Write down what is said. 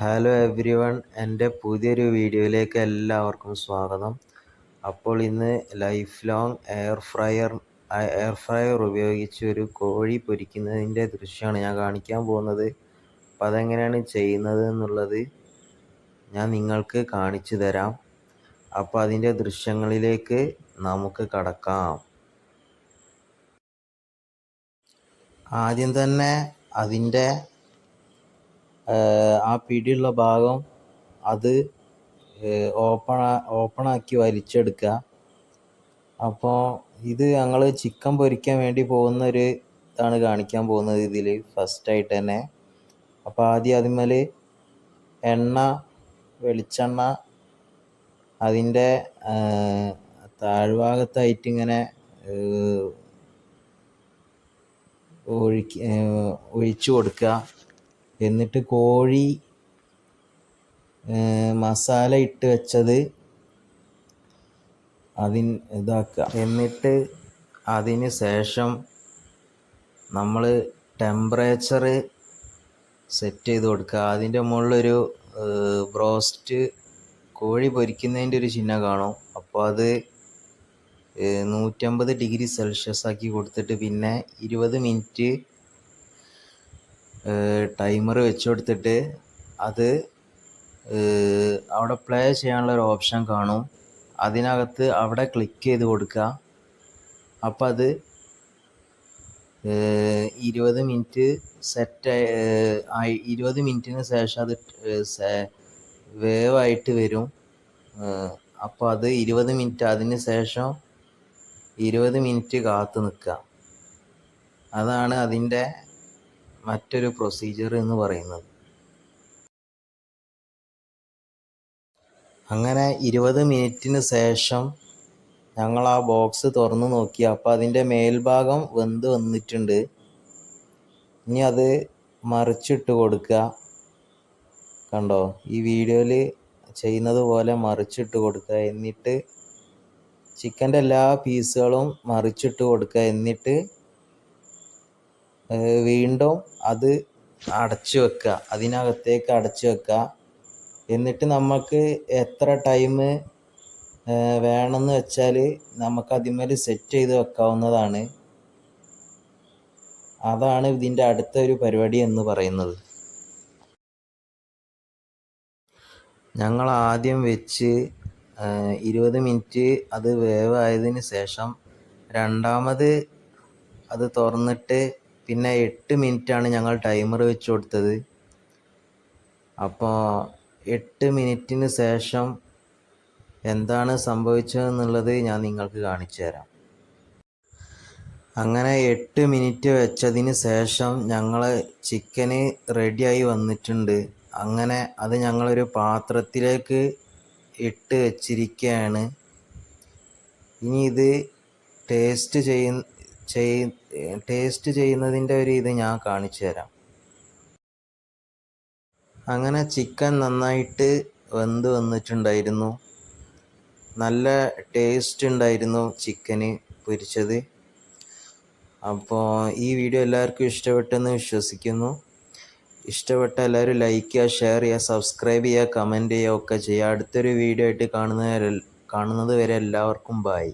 Hello every one, എൻ്റെ പുതിയൊരു വീഡിയോയിലേക്ക് എല്ലാവർക്കും സ്വാഗതം. അപ്പോൾ ഇന്ന് ലൈഫ് ലോങ് എയർ ഫ്രയർ ഉപയോഗിച്ച് ഒരു കോഴി പൊരിക്കുന്നതിൻ്റെ ദൃശ്യമാണ് ഞാൻ കാണിക്കാൻ പോകുന്നത്. അപ്പം അതെങ്ങനെയാണ് ചെയ്യുന്നത് എന്നുള്ളത് ഞാൻ നിങ്ങൾക്ക് കാണിച്ചു തരാം. അപ്പോൾ അതിൻ്റെ ദൃശ്യങ്ങളിലേക്ക് നമുക്ക് കടക്കാം. ആദ്യം തന്നെ അതിൻ്റെ ആ പിടിയുള്ള ഭാഗം അത് ഓപ്പണാക്കി വലിച്ചെടുക്കുക. അപ്പോൾ ഇത് ഞങ്ങൾ ചിക്കൻ പൊരിക്കാൻ വേണ്ടി പോകുന്നൊരു ഇതാണ് കാണിക്കാൻ പോകുന്നത് ഇതിൽ ഫസ്റ്റായിട്ട് തന്നെ. അപ്പോൾ ആദ്യം അതിന്മേൽ വെളിച്ചെണ്ണ അതിൻ്റെ താഴ്ഭാഗത്തായിട്ട് ഇങ്ങനെ ഒഴിച്ചു കൊടുക്കുക. എന്നിട്ട് കോഴി മസാല ഇട്ട് വെച്ചത് ഇതാക്കുക. എന്നിട്ട് അതിന് ശേഷം നമ്മൾ ടെമ്പറേച്ചർ സെറ്റ് ചെയ്ത് കൊടുക്കുക. അതിൻ്റെ മുകളിലൊരു ബ്രോസ്റ്റ് കോഴി പൊരിക്കുന്നതിൻ്റെ ഒരു ചിഹ്നം കാണും. അപ്പോൾ അത് 150 ഡിഗ്രി സെൽഷ്യസ് ആക്കി കൊടുത്തിട്ട് പിന്നെ 20 മിനിറ്റ് ടൈമർ വെച്ച് കൊടുത്തിട്ട് അത് അവിടെ പ്ലേ ചെയ്യാനുള്ളൊരു ഓപ്ഷൻ കാണും. അതിനകത്ത് അവിടെ ക്ലിക്ക് ചെയ്ത് കൊടുക്കുക. അപ്പം അത് 20 മിനിറ്റ് ആയി. 20 മിനിറ്റിന് ശേഷം അത് വേവായിട്ട് വരും. അപ്പോൾ അത് 20 മിനിറ്റ് അതിന് ശേഷം 20 മിനിറ്റ് കാത്തു നിൽക്കുക. അതാണ് അതിൻ്റെ മറ്റൊരു പ്രൊസീജിയർ എന്ന് പറയുന്നത്. അങ്ങനെ 20 മിനിറ്റിന് ശേഷം ഞങ്ങൾ ആ ബോക്സ് തുറന്ന് നോക്കി. അപ്പോൾ അതിൻ്റെ മേൽഭാഗം വെന്ത് വന്നിട്ടുണ്ട്. ഇനി അത് മറിച്ചിട്ട് കൊടുക്കുക. കണ്ടോ, ഈ വീഡിയോയിൽ ചെയ്യുന്നത് പോലെ മറിച്ചിട്ട് കൊടുക്കുക. എന്നിട്ട് ചിക്കൻ്റെ എല്ലാ പീസുകളും മറിച്ചിട്ട് കൊടുക്കുക. എന്നിട്ട് വീണ്ടും അത് അടച്ചു വെക്കുക, അതിനകത്തേക്ക് അടച്ചു വെക്കുക. എന്നിട്ട് നമുക്ക് എത്ര ടൈം വേണമെന്ന് വെച്ചാൽ നമുക്ക് അതിന്മേൽ സെറ്റ് ചെയ്ത് വെക്കാവുന്നതാണ്. അതാണ് ഇതിൻ്റെ അടുത്തൊരു പരിപാടി എന്ന് പറയുന്നത്. ഞങ്ങൾ ആദ്യം വെച്ച് 20 മിനിറ്റ് അത് വേവായതിന് ശേഷം രണ്ടാമത് അത് തുറന്നിട്ട് പിന്നെ 8 മിനിറ്റാണ് ഞങ്ങൾ ടൈമർ വെച്ച് കൊടുത്തത്. അപ്പോൾ 8 മിനിറ്റിന് ശേഷം എന്താണ് സംഭവിച്ചതെന്നുള്ളത് ഞാൻ നിങ്ങൾക്ക് കാണിച്ചു തരാം. അങ്ങനെ 8 മിനിറ്റ് വെച്ചതിന് ശേഷം ഞങ്ങൾ ചിക്കന് റെഡിയായി വന്നിട്ടുണ്ട്. അങ്ങനെ അത് ഞങ്ങളൊരു പാത്രത്തിലേക്ക് ഇട്ട് വെച്ചിരിക്കുകയാണ്. ഇനി ഇത് ടേസ്റ്റ് ചെയ്യുന്നതിൻ്റെ ഒരു ഇത് ഞാൻ കാണിച്ചു തരാം. അങ്ങനെ ചിക്കൻ നന്നായിട്ട് വെന്ത് വന്നിട്ടുണ്ടായിരുന്നു. നല്ല ടേസ്റ്റ് ഉണ്ടായിരുന്നു ചിക്കന് പൊരിച്ചത്. അപ്പോൾ ഈ വീഡിയോ എല്ലാവർക്കും ഇഷ്ടപ്പെട്ടെന്ന് വിശ്വസിക്കുന്നു. ഇഷ്ടപ്പെട്ട എല്ലാവരും ലൈക്ക് ചെയ്യുക, ഷെയർ ചെയ്യുക, സബ്സ്ക്രൈബ് ചെയ്യുക, കമൻറ്റ് ചെയ്യുക ഒക്കെ ചെയ്യുക. അടുത്തൊരു വീഡിയോ ആയിട്ട് കാണുന്നത് വരെ എല്ലാവർക്കും ബൈ.